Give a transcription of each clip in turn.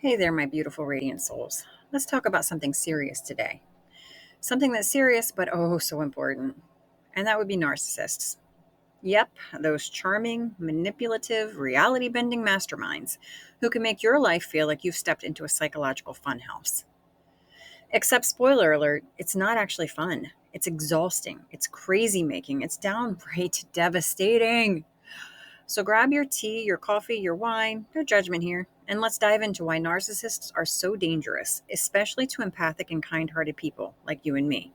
Hey there, my beautiful radiant souls. Let's talk about something serious today. Something that's serious, but oh so important. And that would be narcissists. Yep, those charming, manipulative, reality bending masterminds who can make your life feel like you've stepped into a psychological funhouse. Except, spoiler alert, it's not actually fun. It's exhausting. It's crazy making. It's downright devastating. So grab your tea, your coffee, your wine, no judgment here, and let's dive into why narcissists are so dangerous, especially to empathic and kind hearted people like you and me.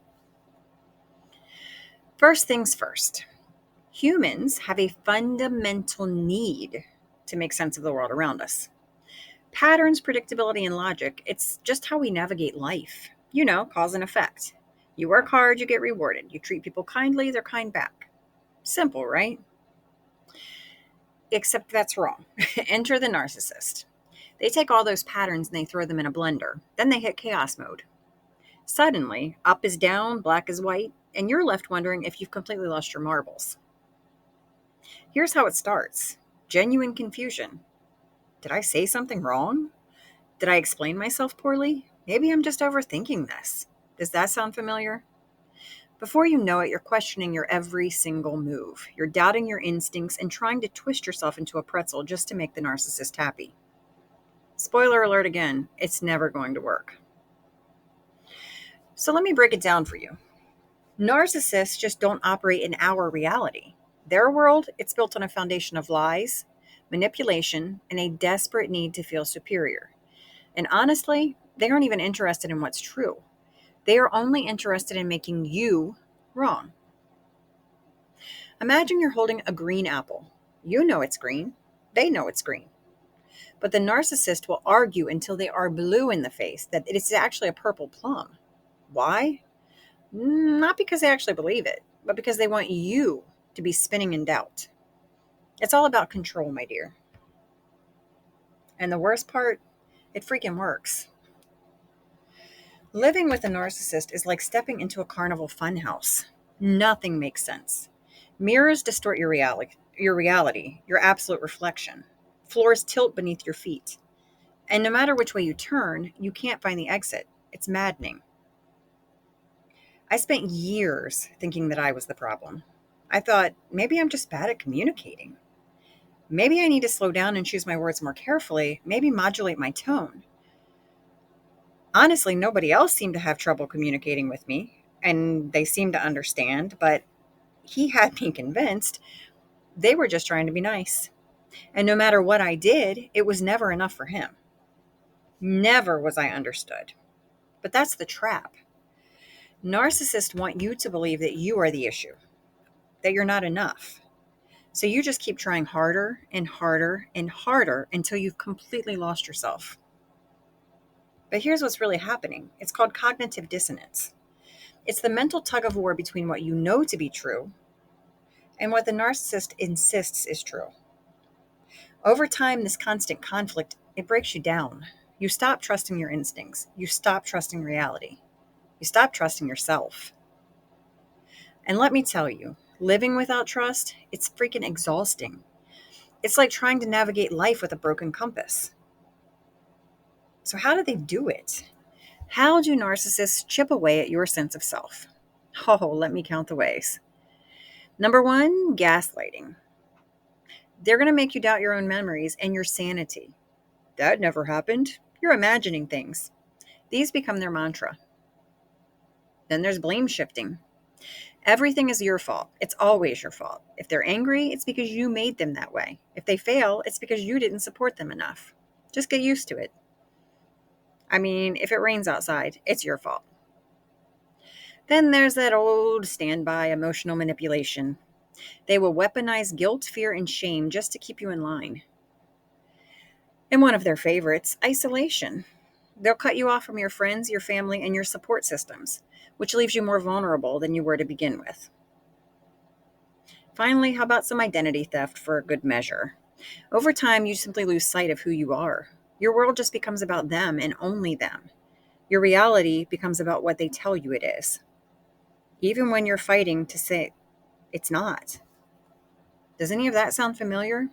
First things first, humans have a fundamental need to make sense of the world around us. Patterns, predictability, and logic, it's just how we navigate life. Cause and effect. You work hard, you get rewarded. You treat people kindly, they're kind back. Simple, right? Except that's wrong. Enter the narcissist. They take all those patterns and they throw them in a blender. Then they hit chaos mode. Suddenly, up is down, black is white, and you're left wondering if you've completely lost your marbles. Here's how it starts: genuine confusion. Did I say something wrong? Did I explain myself poorly? Maybe I'm just overthinking this. Does that sound familiar? Before you know it, you're questioning your every single move. You're doubting your instincts and trying to twist yourself into a pretzel just to make the narcissist happy. Spoiler alert again, it's never going to work. So let me break it down for you. Narcissists just don't operate in our reality. Their world, it's built on a foundation of lies, manipulation, and a desperate need to feel superior. And honestly, they aren't even interested in what's true. They are only interested in making you wrong. Imagine you're holding a green apple. You know it's green. They know it's green. But the narcissist will argue until they are blue in the face that it is actually a purple plum. Why? Not because they actually believe it, but because they want you to be spinning in doubt. It's all about control, my dear. And the worst part, it freaking works. Living with a narcissist is like stepping into a carnival funhouse. Nothing makes sense. Mirrors distort your reality, your absolute reflection. Floors tilt beneath your feet. And no matter which way you turn, you can't find the exit. It's maddening. I spent years thinking that I was the problem. I thought, maybe I'm just bad at communicating. Maybe I need to slow down and choose my words more carefully, maybe modulate my tone. Honestly, nobody else seemed to have trouble communicating with me, and they seemed to understand, but he had me convinced they were just trying to be nice. And no matter what I did, it was never enough for him. Never was I understood. But that's the trap. Narcissists want you to believe that you are the issue, that you're not enough. So you just keep trying harder and harder and harder until you've completely lost yourself. But here's what's really happening: it's called cognitive dissonance. It's the mental tug of war between what you know to be true and what the narcissist insists is true. Over time, this constant conflict, it breaks you down. You stop trusting your instincts. You stop trusting reality. You stop trusting yourself. And let me tell you, living without trust, it's freaking exhausting. It's like trying to navigate life with a broken compass. So, how do they do it? How do narcissists chip away at your sense of self? Oh, let me count the ways. Number one, gaslighting. They're going to make you doubt your own memories and your sanity. That never happened. You're imagining things. These become their mantra. Then there's blame shifting. Everything is your fault. It's always your fault. If they're angry, it's because you made them that way. If they fail, it's because you didn't support them enough. Just get used to it. I mean, if it rains outside, it's your fault. Then there's that old standby emotional manipulation. They will weaponize guilt, fear, and shame just to keep you in line. And one of their favorites, isolation. They'll cut you off from your friends, your family, and your support systems, which leaves you more vulnerable than you were to begin with. Finally, how about some identity theft for a good measure? Over time, you simply lose sight of who you are. Your world just becomes about them and only them. Your reality becomes about what they tell you it is, even when you're fighting to say it's not. Does any of that sound familiar?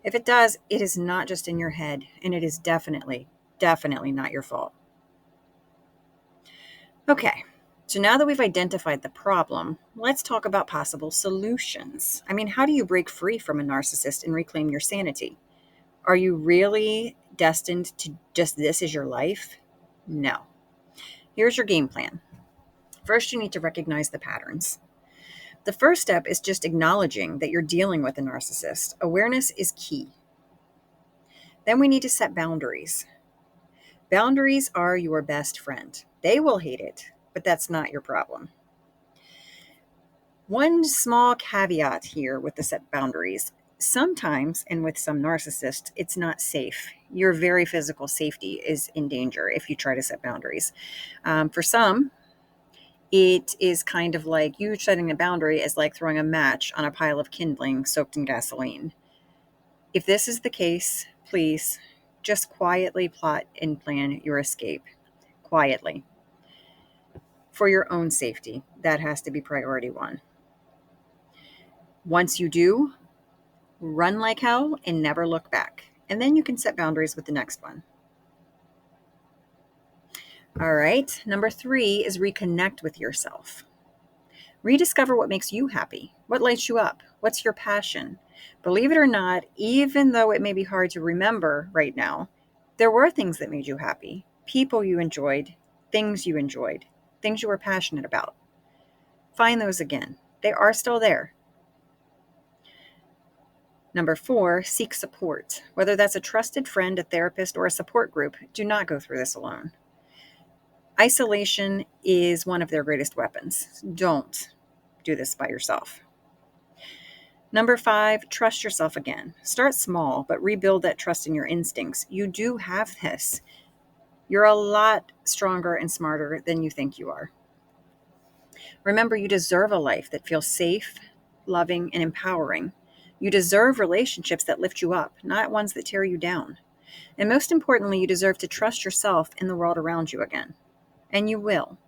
If it does, it is not just in your head, and it is definitely Definitely not your fault. Okay, so now that we've identified the problem, let's talk about possible solutions. I mean, how do you break free from a narcissist and reclaim your sanity? Are you really destined to just this as your life? No. Here's your game plan. First, you need to recognize the patterns. The first step is just acknowledging that you're dealing with a narcissist. Awareness is key. Then we need to set boundaries. Boundaries are your best friend. They will hate it, but that's not your problem. One small caveat here with the set boundaries. Sometimes, and with some narcissists, it's not safe. Your very physical safety is in danger if you try to set boundaries. For some, it is kind of like you setting a boundary is like throwing a match on a pile of kindling soaked in gasoline. If this is the case, please just quietly plot and plan your escape. Quietly. For your own safety, that has to be priority one. Once you do, run like hell and never look back. And then you can set boundaries with the next one. All right. Number 3 is reconnect with yourself. Rediscover what makes you happy. What lights you up? What's your passion? Believe it or not, even though it may be hard to remember right now, there were things that made you happy. People you enjoyed, things you were passionate about. Find those again. They are still there. Number 4, seek support. Whether that's a trusted friend, a therapist, or a support group, do not go through this alone. Isolation is one of their greatest weapons. Don't do this by yourself. Number 5, trust yourself again. Start small, but rebuild that trust in your instincts. You do have this. You're a lot stronger and smarter than you think you are. Remember, you deserve a life that feels safe, loving, and empowering. You deserve relationships that lift you up, not ones that tear you down. And most importantly, you deserve to trust yourself and the world around you again. And you will.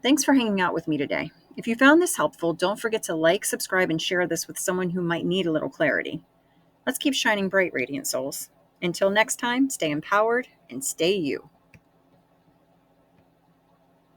Thanks for hanging out with me today. If you found this helpful, don't forget to like, subscribe, and share this with someone who might need a little clarity. Let's keep shining bright, radiant souls. Until next time, stay empowered and stay you.